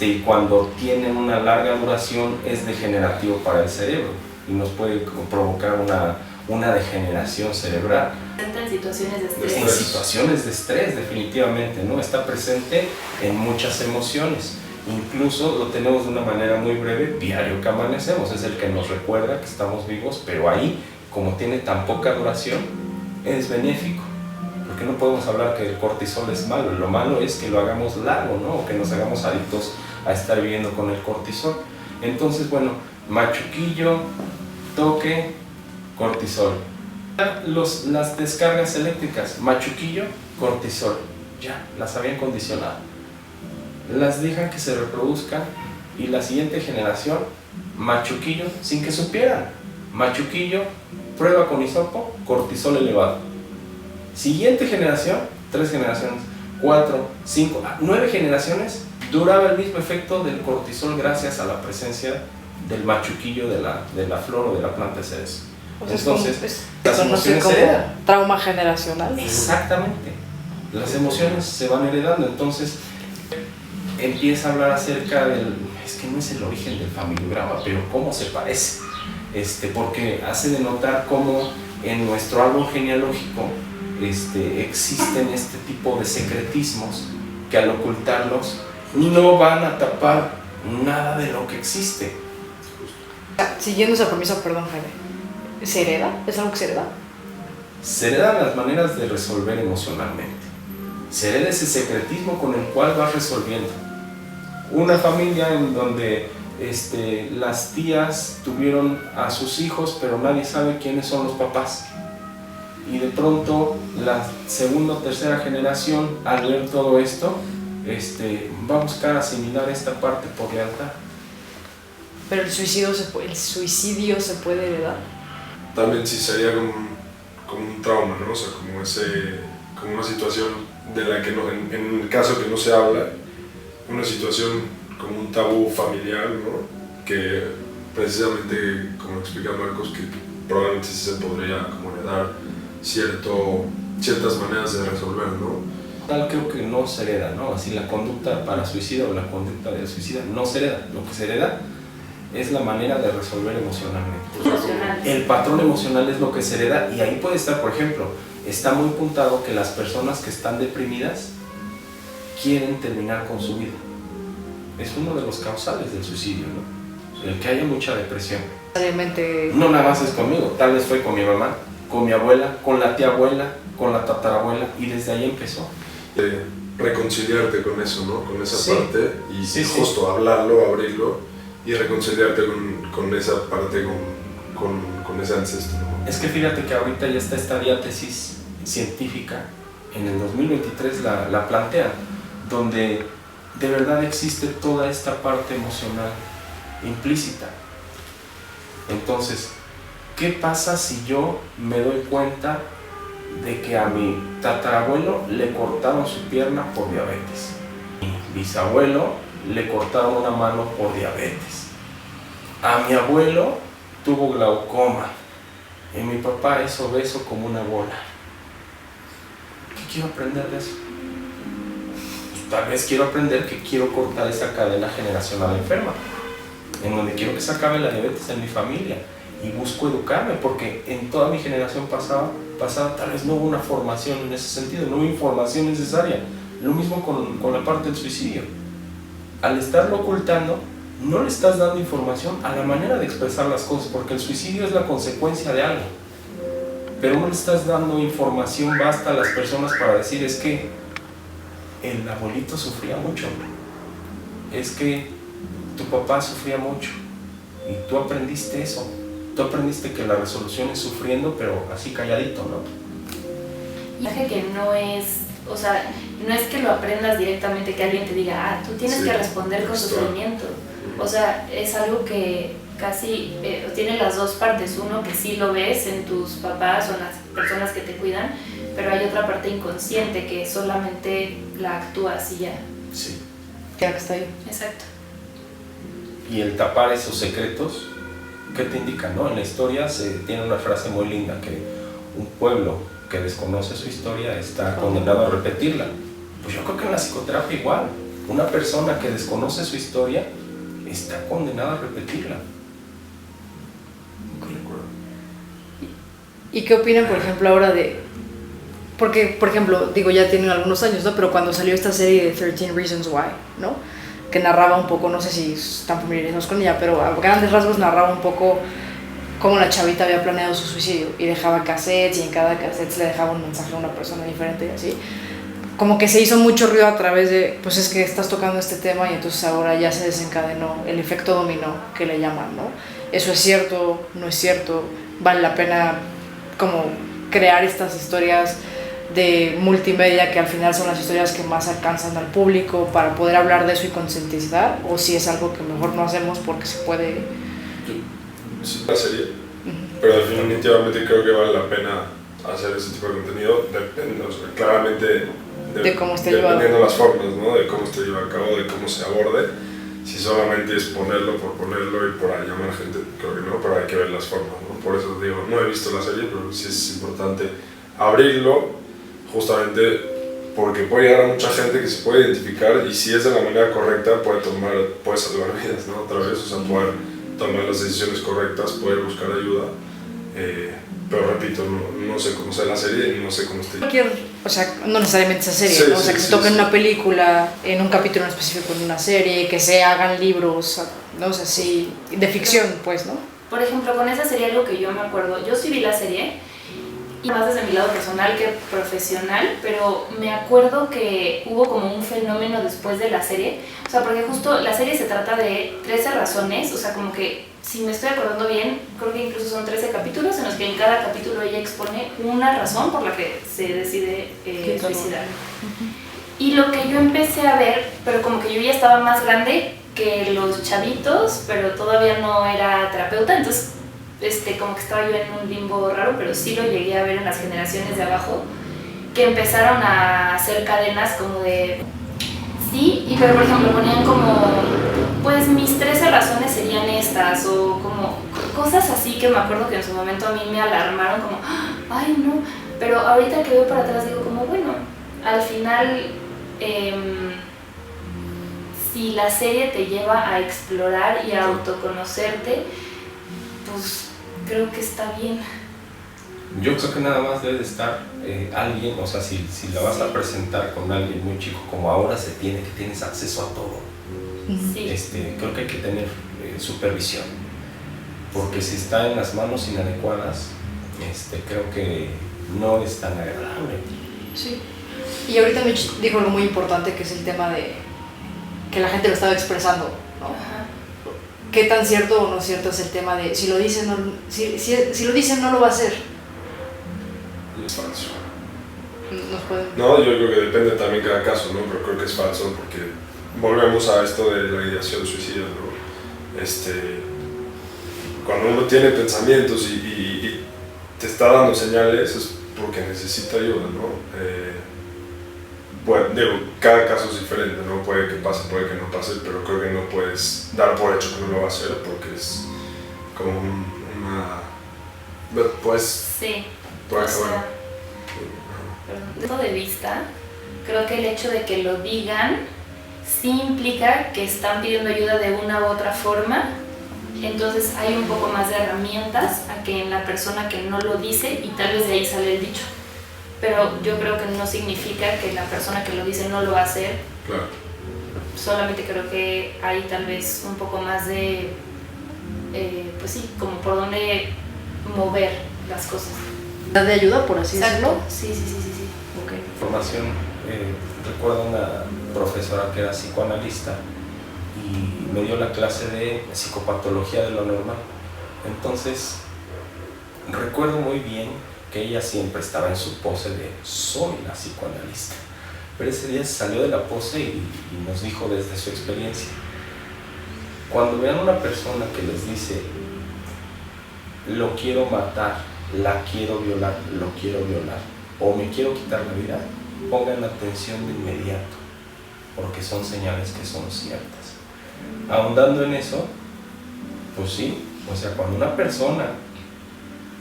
C: y cuando tiene una larga duración es degenerativo para el cerebro y nos puede provocar una degeneración cerebral.
B: En situaciones de estrés.
C: En situaciones de estrés, definitivamente, ¿no? Está presente en muchas emociones. Incluso lo tenemos de una manera muy breve, diario que amanecemos, es el que nos recuerda que estamos vivos, pero ahí, como tiene tan poca duración, es benéfico. Porque no podemos hablar que el cortisol es malo, lo malo es que lo hagamos largo, ¿no? O que nos hagamos adictos a estar viviendo con el cortisol. Entonces, bueno, machuquillo, toque, cortisol. Las descargas eléctricas, machuquillo, cortisol, ya, las habían condicionado. Las dejan que se reproduzcan y la siguiente generación, machuquillo, sin que supieran. Machuquillo, prueba con hisopo, cortisol elevado. Siguiente generación, 3 generaciones, 4, 5, 9 generaciones, duraba el mismo efecto del cortisol gracias a la presencia del machuquillo de la flor o de la planta de cerezo.
D: O sea,
C: Entonces,
D: es
C: las
D: como,
C: emociones
D: como
C: se heredan.
D: trauma generacional.
C: Exactamente. Las emociones se van heredando. Entonces, empieza a hablar acerca del... Es que no es el origen del familiograma, pero cómo se parece. Porque hace de notar cómo en nuestro árbol genealógico existen este tipo de secretismos que al ocultarlos no van a tapar nada de lo que existe.
D: Siguiendo esa premisa, perdón, Jaime, ¿se hereda? ¿Es algo que se hereda?
C: Se heredan las maneras de resolver emocionalmente. Se hereda ese secretismo con el cual vas resolviendo. Una familia en donde las tías tuvieron a sus hijos, pero nadie sabe quiénes son los papás. Y de pronto la segunda o tercera generación, al ver todo esto, va a buscar asimilar esta parte por lealtad.
D: Pero el suicidio se puede heredar.
A: También sí sería como un trauma, ¿no? O sea, como una situación de la que no, en el caso que no se habla, una situación como un tabú familiar, ¿no? Que precisamente, como explica Marcos, que probablemente sí se podría como heredar ciertas maneras de resolver, ¿no?
C: Tal creo que no se hereda, ¿no? Así la conducta para suicidio o la conducta del suicida no se hereda. Lo que se hereda es la manera de resolver emocionalmente. El patrón emocional es lo que se hereda y ahí puede estar, por ejemplo, está muy apuntado que las personas que están deprimidas quieren terminar con su vida. Es uno de los causales del suicidio, ¿no? El que haya mucha depresión. No nada más es conmigo, tal vez fue con mi mamá, con mi abuela, con la tía abuela, con la tatarabuela y desde ahí empezó.
A: Reconciliarte con eso, ¿no? Con esa
C: Sí.
A: parte y
C: Sí,
A: justo hablarlo, abrirlo y reconciliarte con esa parte, con ese ancestro, ¿no?
C: Es que fíjate que ahorita ya está esta diátesis científica, en el 2023 la plantean, donde de verdad existe toda esta parte emocional implícita. Entonces, ¿qué pasa si yo me doy cuenta de que a mi tatarabuelo le cortaron su pierna por diabetes? Mi bisabuelo le cortaron una mano por diabetes. A mi abuelo tuvo glaucoma. Y mi papá es obeso como una bola. ¿Qué quiero aprender de eso? Pues, tal vez quiero aprender que quiero cortar esa cadena generacional enferma, en donde quiero que se acabe la diabetes en mi familia y busco educarme, porque en toda mi generación pasada tal vez no hubo una formación en ese sentido, no hubo información necesaria. Lo mismo con la parte del suicidio. Al estarlo ocultando, no le estás dando información a la manera de expresar las cosas, porque el suicidio es la consecuencia de algo. Pero no le estás dando información basta a las personas para decir, es que el abuelito sufría mucho, es que tu papá sufría mucho y tú aprendiste eso. Tú aprendiste que la resolución es sufriendo, pero así calladito, ¿no?
B: Y que no es, o sea, no es que lo aprendas directamente, que alguien te diga, tú tienes que responder con sufrimiento. O sea, es algo que casi tiene las dos partes. Uno, que sí lo ves en tus papás o en las personas que te cuidan, pero hay otra parte inconsciente que solamente la actúas y ya.
C: Sí.
D: Ya que está ahí.
B: Exacto.
C: Y el tapar esos secretos, ¿qué te indica, no? En la historia se tiene una frase muy linda, que un pueblo que desconoce su historia está condenado a repetirla. Pues yo creo que en la psicoterapia igual. Una persona que desconoce su historia está condenada a repetirla.
D: ¿Y qué opinan, por ejemplo, ahora de...? Porque, por ejemplo, digo, ya tienen algunos años, ¿no? Pero cuando salió esta serie de 13 Reasons Why, ¿no? Que narraba un poco, no sé si están familiarizados con ella, pero a grandes rasgos narraba un poco cómo la chavita había planeado su suicidio y dejaba cassettes y en cada cassette le dejaba un mensaje a una persona diferente y así. Como que se hizo mucho ruido a través de, pues es que estás tocando este tema y entonces ahora ya se desencadenó el efecto dominó que le llaman, ¿no? Eso es cierto, no es cierto, vale la pena como crear estas historias de multimedia que al final son las historias que más alcanzan al público para poder hablar de eso y concientizar, o si es algo que mejor no hacemos porque se puede...
A: Sí, la serie, pero definitivamente creo que vale la pena hacer ese tipo de contenido, depende, o sea, claramente
D: de cómo esté
A: dependiendo
D: llevado.
A: las formas, ¿no? De cómo esté llevado a cabo, de cómo se aborde, Si solamente es ponerlo por ponerlo y por llamar a gente, creo que no, pero hay que ver las formas, ¿no? Por eso digo, no he visto la serie, pero sí es importante abrirlo, justamente porque puede llegar a mucha gente que se puede identificar y si es de la manera correcta puede salvar vidas, ¿no? Otra vez, o sea, poder tomar las decisiones correctas, poder buscar ayuda. Pero repito, no sé cómo sea la serie y no sé cómo esté.
D: O sea, no necesariamente esa serie,
A: Sí,
D: ¿no? O sea, que
A: sí,
D: se toque en
A: sí.
D: una película, en un capítulo en específico en una serie, que se hagan libros, ¿no? O sea, sí, de ficción, pues, ¿no?
B: Por ejemplo, con esa serie algo que yo me acuerdo, yo sí vi la serie, y más desde mi lado personal que profesional, pero me acuerdo que hubo como un fenómeno después de la serie, o sea, porque justo la serie se trata de 13 razones, o sea, como que, si me estoy acordando bien, creo que incluso son 13 capítulos en los que en cada capítulo ella expone una razón por la que se decide suicidar. Y lo que yo empecé a ver, pero como que yo ya estaba más grande que los chavitos, pero todavía no era terapeuta, entonces como que estaba yo en un limbo raro, pero sí lo llegué a ver en las generaciones de abajo, que empezaron a hacer cadenas como de... Sí, y pero por ejemplo ponían como, pues mis 13 razones serían estas, o como cosas así que me acuerdo que en su momento a mí me alarmaron, como, ay no, pero ahorita que veo para atrás digo como, bueno, al final, si la serie te lleva a explorar y a autoconocerte, pues creo que está bien.
C: Yo creo que nada más debe de estar alguien, o sea, si la vas a presentar con alguien muy chico, como ahora se tiene, que tienes acceso a todo,
B: Sí.
C: creo que hay que tener supervisión, porque si está en las manos inadecuadas, creo que no es tan agradable.
D: Sí. Y ahorita Mitch dijo algo muy importante, que es el tema de que la gente lo estaba expresando, ¿no?
B: Ajá.
D: ¿Qué tan cierto o no cierto es el tema de si lo dicen si lo dicen no lo va a hacer?
A: Es falso.
D: Nos pueden...
A: No, yo creo que depende también cada caso, ¿no? Pero creo que es falso porque volvemos a esto de la ideación suicida, ¿no? Cuando uno tiene pensamientos y te está dando señales es porque necesita ayuda, ¿no? Bueno, digo, cada caso es diferente, ¿no? Puede que pase, puede que no pase, pero creo que no puedes dar por hecho que no lo va a hacer porque es como una... Pues...
B: Sí.
A: Puede
B: O sea,
A: acabar.
B: desde mi punto de vista, creo que el hecho de que lo digan sí implica que están pidiendo ayuda de una u otra forma, entonces hay un poco más de herramientas a que en la persona que no lo dice y tal vez de ahí sale el dicho. Pero yo creo que no significa que la persona que lo dice no lo va a hacer.
A: Claro.
B: Solamente creo que hay tal vez un poco más de, pues sí, como por dónde mover las cosas.
D: ¿De ayuda, por así decirlo?
B: Sí.
D: Okay.
C: Formación, recuerdo una profesora que era psicoanalista y me dio la clase de psicopatología de lo normal. Entonces, recuerdo muy bien que ella siempre estaba en su pose de soy la psicoanalista, pero ese día salió de la pose y nos dijo desde su experiencia: cuando vean una persona que les dice lo quiero matar, la quiero violar, lo quiero violar o me quiero quitar la vida, pongan atención de inmediato, porque son señales que son ciertas. Ahondando en eso, pues sí, o sea, cuando una persona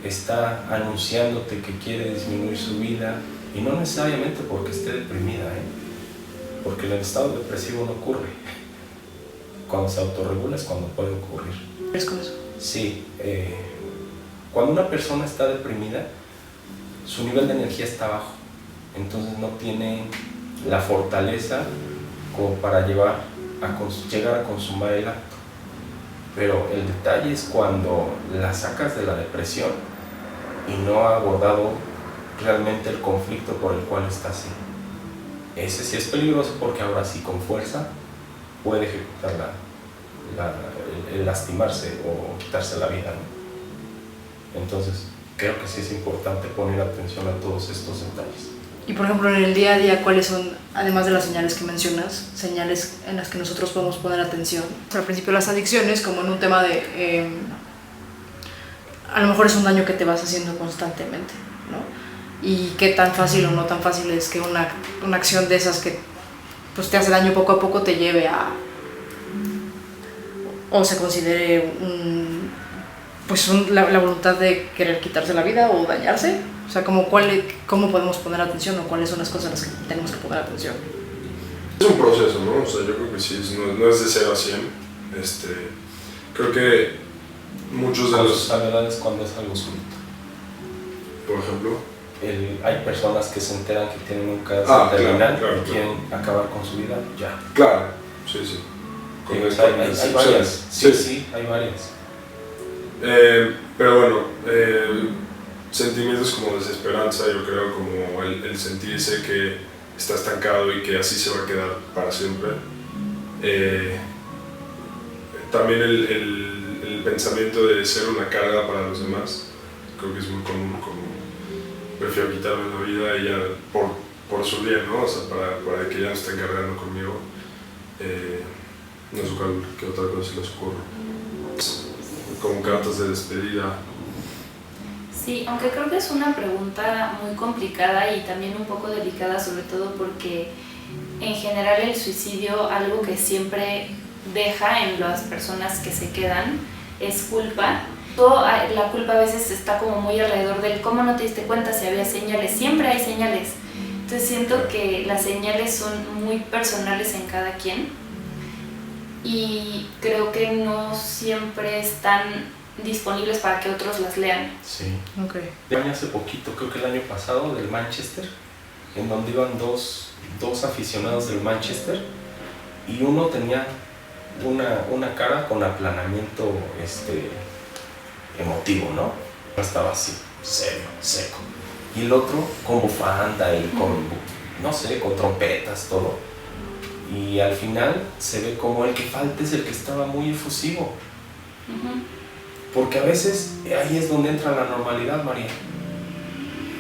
C: está anunciándote que quiere disminuir su vida, y no necesariamente porque esté deprimida, porque el estado depresivo no ocurre. Cuando se autorregula es cuando puede ocurrir.
D: ¿Es con eso?
C: Sí, cuando una persona está deprimida, su nivel de energía está bajo, entonces no tiene la fortaleza como para llegar a consumar el acto. Pero el detalle es cuando la sacas de la depresión y no ha abordado realmente el conflicto por el cual está así. Ese sí es peligroso, porque ahora sí con fuerza puede ejecutar el lastimarse o quitarse la vida, ¿no? Entonces creo que sí es importante poner atención a todos estos detalles.
D: Y por ejemplo, en el día a día, ¿cuáles son, además de las señales que mencionas, señales en las que nosotros podemos poner atención? Al principio las adicciones, como en un tema de, a lo mejor es un daño que te vas haciendo constantemente, ¿no? Y qué tan fácil o no tan fácil es que una acción de esas que pues te hace daño poco a poco te lleve a o se considere la voluntad de querer quitarse la vida o dañarse. O sea, ¿cómo podemos poner atención o cuáles son las cosas a las que tenemos que poner atención?
A: Es un proceso, ¿no? O sea, yo creo que sí, no es de 0 a 100. Creo que muchos de
C: Con
A: los...
C: sus salvedades cuando es algo súbito.
A: Por ejemplo...
C: hay personas que se enteran que tienen un cáncer
A: claro,
C: terminal
A: claro,
C: y quieren acabar con su vida ya.
A: Claro, sí.
C: Hay varias. Sí, hay varias.
A: Pero bueno, sentimientos como desesperanza, yo creo, como el sentirse que está estancado y que así se va a quedar para siempre. También el pensamiento de ser una carga para los demás, creo que es muy común, como prefiero quitarme la vida y ya por su bien, ¿no? O sea, para que ya no estén cargando conmigo. No sé qué otra cosa se les ocurre. Como cartas de despedida.
B: Sí, aunque creo que es una pregunta muy complicada y también un poco delicada, sobre todo porque en general el suicidio, algo que siempre deja en las personas que se quedan, es culpa. La culpa a veces está como muy alrededor del cómo no te diste cuenta si había señales. Siempre hay señales. Entonces siento que las señales son muy personales en cada quien y creo que no siempre están disponibles para que otros las lean.
C: Sí.
D: Okay.
C: Hace poquito, creo que el año pasado, del Manchester, en donde iban dos aficionados del Manchester y uno tenía una cara con aplanamiento emotivo, ¿no? Estaba así, serio, seco. Y el otro con bufanda y con trompetas, todo. Y al final se ve como el que falta es el que estaba muy efusivo. Porque a veces ahí es donde entra la normalidad, María.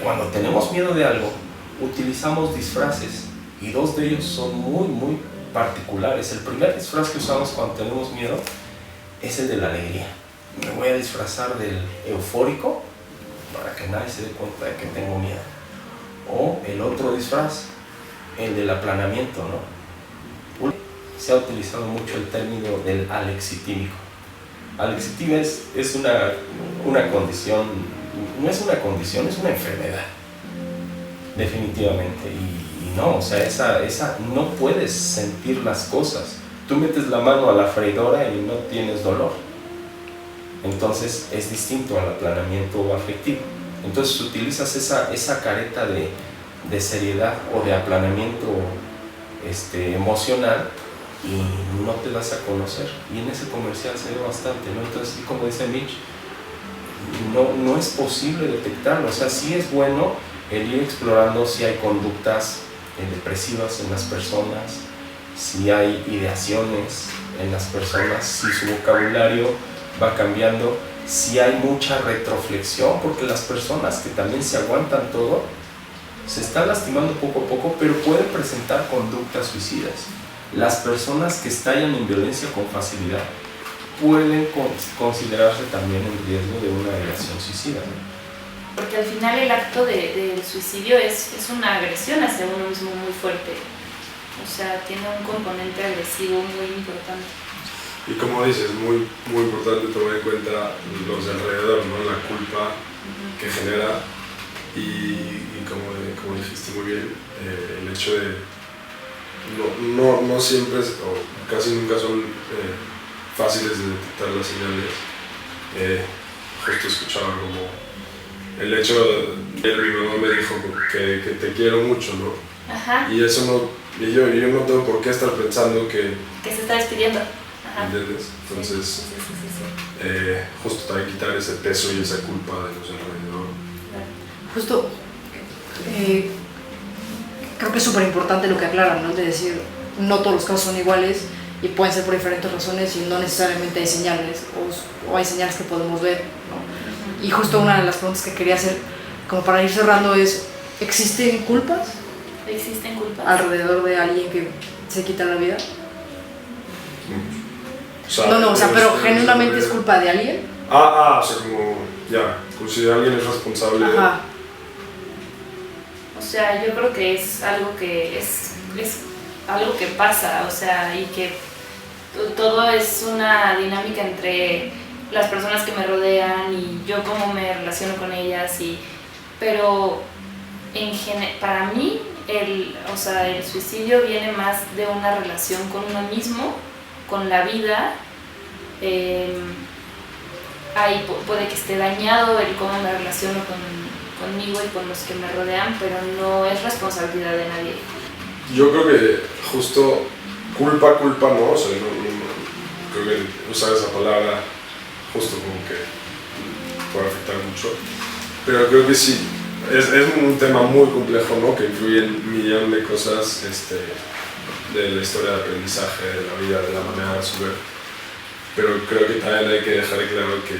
C: Cuando tenemos miedo de algo, utilizamos disfraces y dos de ellos son muy, muy particulares. El primer disfraz que usamos cuando tenemos miedo es el de la alegría. Me voy a disfrazar del eufórico para que nadie se dé cuenta de que tengo miedo. O el otro disfraz, el del aplanamiento, ¿no? Se ha utilizado mucho el término del alexitímico. Alexitimia es una condición, no es una condición, es una enfermedad, definitivamente. Y no, o sea, esa no puedes sentir las cosas. Tú metes la mano a la freidora y no tienes dolor. Entonces es distinto al aplanamiento afectivo. Entonces utilizas esa careta de seriedad o de aplanamiento emocional y no te das a conocer. Y en ese comercial se ve bastante, ¿no? Entonces, como dice Mitch, no es posible detectarlo. O sea, sí es bueno el ir explorando si hay conductas depresivas en las personas, si hay ideaciones en las personas, si su vocabulario va cambiando, si hay mucha retroflexión, porque las personas que también se aguantan todo se están lastimando poco a poco, pero pueden presentar conductas suicidas. Las personas que estallan en violencia con facilidad pueden considerarse también en riesgo de una agresión suicida, ¿no?
B: Porque al final el acto del suicidio es una agresión hacia uno mismo muy fuerte. O sea, tiene un componente agresivo muy importante.
A: Y como dices, muy, muy importante tomar en cuenta los de alrededor, ¿no? La culpa que genera y como dijiste muy bien, el hecho de no siempre o casi nunca son fáciles de detectar las señales. Justo escuchaba como el hecho de mi mamá me dijo que te quiero mucho, ¿no?
B: Ajá.
A: Y eso no, y yo no tengo por qué estar pensando que
B: se está despidiendo. Ajá.
A: ¿Entiendes? Entonces,
B: sí.
A: justo también quitar ese peso y esa culpa de los alrededor.
D: Justo, creo que es súper importante lo que aclaran, ¿no? De decir, no todos los casos son iguales y pueden ser por diferentes razones y no necesariamente hay señales o hay señales que podemos ver, ¿no? Y justo una de las preguntas que quería hacer, como para ir cerrando, es, ¿existen culpas?
B: ¿Existen culpas?
D: ¿Alrededor de alguien que se quita la vida?
A: O sea,
D: pero genuinamente es culpa de alguien.
A: O sea, como, como si alguien es responsable.
D: Ajá.
B: O sea, yo creo que es algo que es algo que pasa, o sea, y que todo es una dinámica entre las personas que me rodean y yo cómo me relaciono con ellas, pero para mí el suicidio viene más de una relación con uno mismo, con la vida. Ahí puede que esté dañado el cómo me relaciono conmigo y con los que me rodean, pero no es responsabilidad de nadie.
A: Yo creo que justo culpa no, o sea, creo que usar esa palabra justo como que puede afectar mucho, pero creo que sí, es un tema muy complejo, ¿no? Que influye en un millón de cosas de la historia de aprendizaje, de la vida, de la manera de resolver, pero creo que también hay que dejar claro que,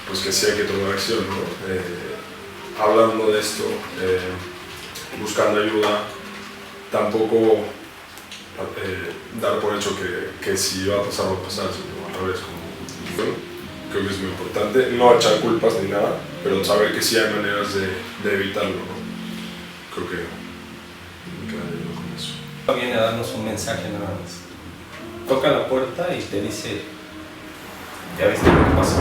A: pues que sí hay que tomar acción, ¿no? Hablando de esto, buscando ayuda, tampoco dar por hecho que si va a pasar va a pasar, sino al revés, bueno, creo que es muy importante, no echar culpas ni nada, pero saber que sí hay maneras de evitarlo, ¿no? Creo que me quedaría con eso.
C: Viene a darnos un mensaje nada más. Toca la puerta y te dice, ya viste lo que pasó.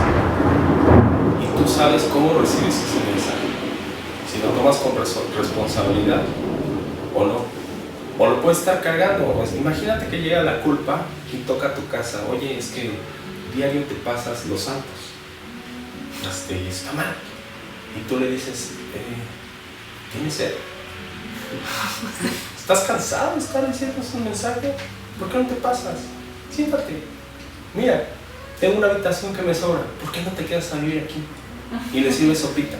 C: Y tú sabes cómo recibes ese mensaje. Si lo tomas con responsabilidad o no. O lo puedes estar cargando. Pues, imagínate que llega la culpa y toca a tu casa. Oye, es que diario te pasas los santos. Y está mal. Y tú le dices, ¿tienes sed? ¿Estás cansado de estar diciendo ese mensaje? ¿Por qué no te pasas? Siéntate. Mira, tengo una habitación que me sobra. ¿Por qué no te quedas a vivir aquí? Y le sirves sopita.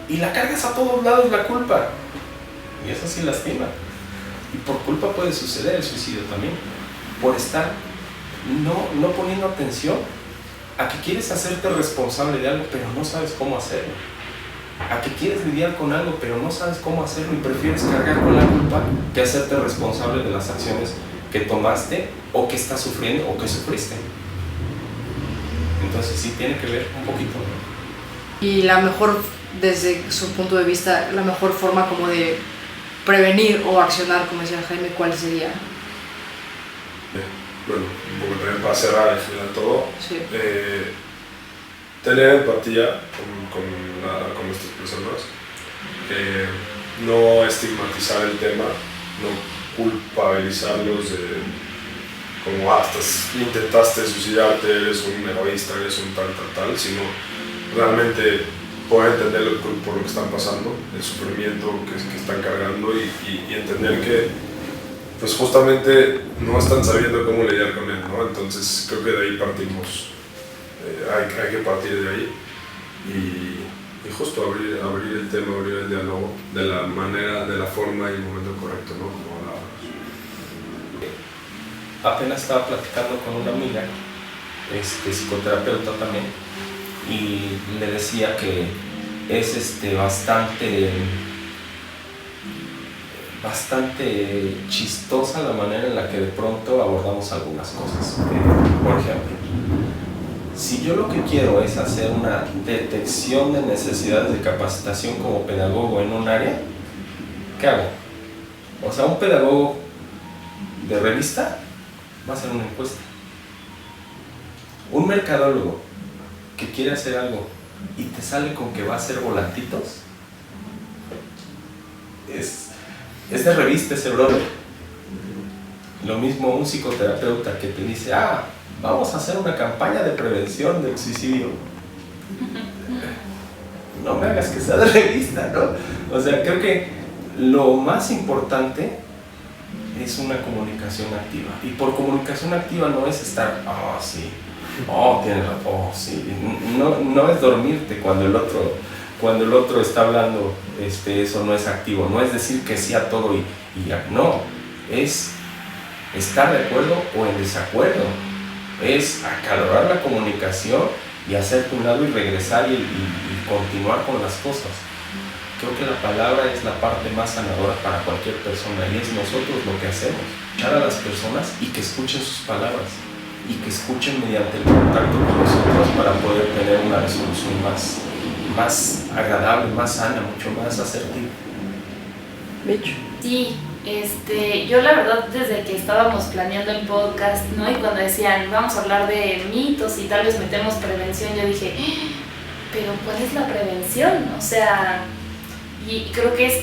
C: Y la cargas a todos lados la culpa. Y eso sí lastima. Y por culpa puede suceder el suicidio también. Por estar no poniendo atención a que quieres hacerte responsable de algo, pero no sabes cómo hacerlo. A que quieres lidiar con algo, pero no sabes cómo hacerlo y prefieres cargar con la culpa que hacerte responsable de las acciones que tomaste o que estás sufriendo o que sufriste. Entonces sí tiene que ver un poquito, ¿no?
D: Y la mejor, desde su punto de vista, la mejor forma como de prevenir o accionar, como decía Jaime, ¿cuál sería?
A: Bueno, un poco también para cerrar al final todo,
D: Sí.
A: Tener empatía con estas personas, no estigmatizar el tema, no culpabilizarlos de como intentaste suicidarte, eres un egoísta, eres un tal, sino realmente poder entender por lo que están pasando, el sufrimiento que están cargando y entender que pues justamente no están sabiendo cómo lidiar con él, ¿no? Entonces creo que de ahí partimos, hay que partir de ahí y justo abrir el tema, abrir el diálogo de la manera, de la forma y el momento correcto, ¿no? Como
C: Apenas estaba platicando con una amiga, psicoterapeuta también, y le decía que es bastante chistosa la manera en la que de pronto abordamos algunas cosas. Por ejemplo, si yo lo que quiero es hacer una detección de necesidades de capacitación como pedagogo en un área, ¿qué hago? O sea, un pedagogo de revista va a hacer una encuesta. Un mercadólogo que quiere hacer algo y te sale con que va a hacer volantitos, es de revista ese brother. Lo mismo un psicoterapeuta que te dice, vamos a hacer una campaña de prevención del suicidio. No me hagas que sea de revista, ¿no? O sea, creo que lo más importante es una comunicación activa. Y por comunicación activa no es estar, sí, tienes razón, sí. No es dormirte cuando el otro está hablando, eso no es activo. No es decir que sí a todo y no. Es estar de acuerdo o en desacuerdo. Es acalorar la comunicación y hacerte un lado y regresar y continuar con las cosas. Creo que la palabra es la parte más sanadora para cualquier persona y es nosotros lo que hacemos. Escuchar a las personas y que escuchen sus palabras y que escuchen mediante el contacto con nosotros para poder tener una resolución más agradable, más sana, mucho más asertiva.
D: Bicho.
B: Sí, Yo la verdad desde que estábamos planeando el podcast, ¿no? Y cuando decían vamos a hablar de mitos y tal vez metemos prevención, yo dije, pero ¿cuál es la prevención? O sea, y creo que es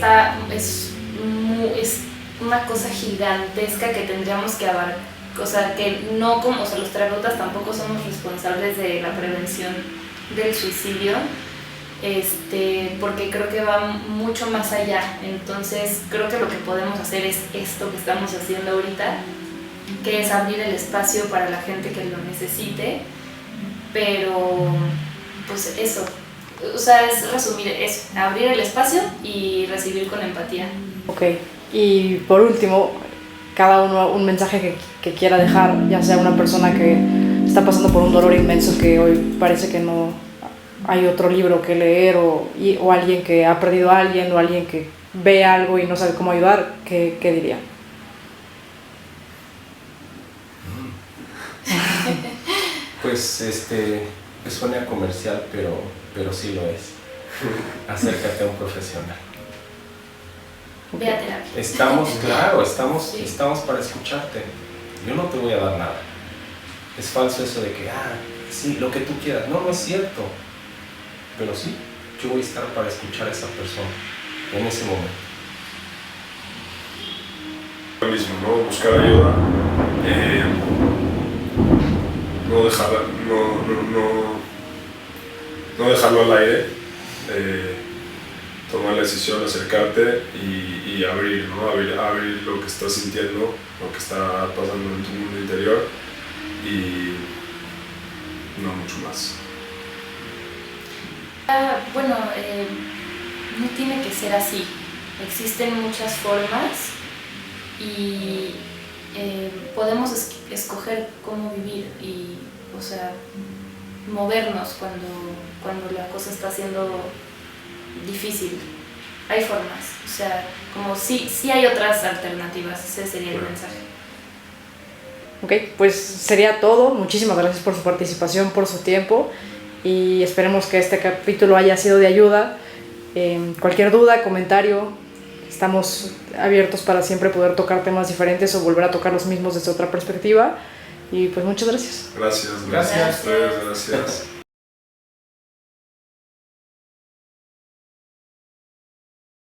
B: una cosa gigantesca que tendríamos que abarcar, o sea, que no como, o sea, los terapeutas tampoco somos responsables de la prevención del suicidio. Porque creo que va mucho más allá. Entonces creo que lo que podemos hacer es esto que estamos haciendo ahorita, que es abrir el espacio para la gente que lo necesite, pero pues eso, o sea, es resumir eso, abrir el espacio y recibir con empatía.
D: Ok, y por último, cada uno un mensaje que quiera dejar, ya sea una persona que está pasando por un dolor inmenso que hoy parece que no hay otro libro que leer, o alguien que ha perdido a alguien, o alguien que ve algo y no sabe cómo ayudar, ¿qué diría?
C: Pues suena comercial, pero sí lo es. Acércate a un profesional.
B: Ve a terapia.
C: Estamos para escucharte. Yo no te voy a dar nada. Es falso eso de que, sí, lo que tú quieras. No, no es cierto. Pero sí, yo voy a estar para escuchar a esa persona en ese momento.
A: Lo mismo, ¿no? Buscar ayuda, no dejarlo al aire, tomar la decisión, acercarte y abrir, ¿no? Abrir lo que estás sintiendo, lo que está pasando en tu mundo interior y no mucho más.
B: Bueno, no tiene que ser así. Existen muchas formas y podemos escoger cómo vivir y, o sea, movernos cuando la cosa está siendo difícil. Hay formas, o sea, como sí hay otras alternativas, ese sería el mensaje.
D: Ok, pues sería todo. Muchísimas gracias por su participación, por su tiempo, y esperemos que este capítulo haya sido de ayuda. Cualquier duda, comentario, estamos abiertos para siempre poder tocar temas diferentes o volver a tocar los mismos desde otra perspectiva. Y pues muchas gracias.
A: Gracias a ustedes, gracias.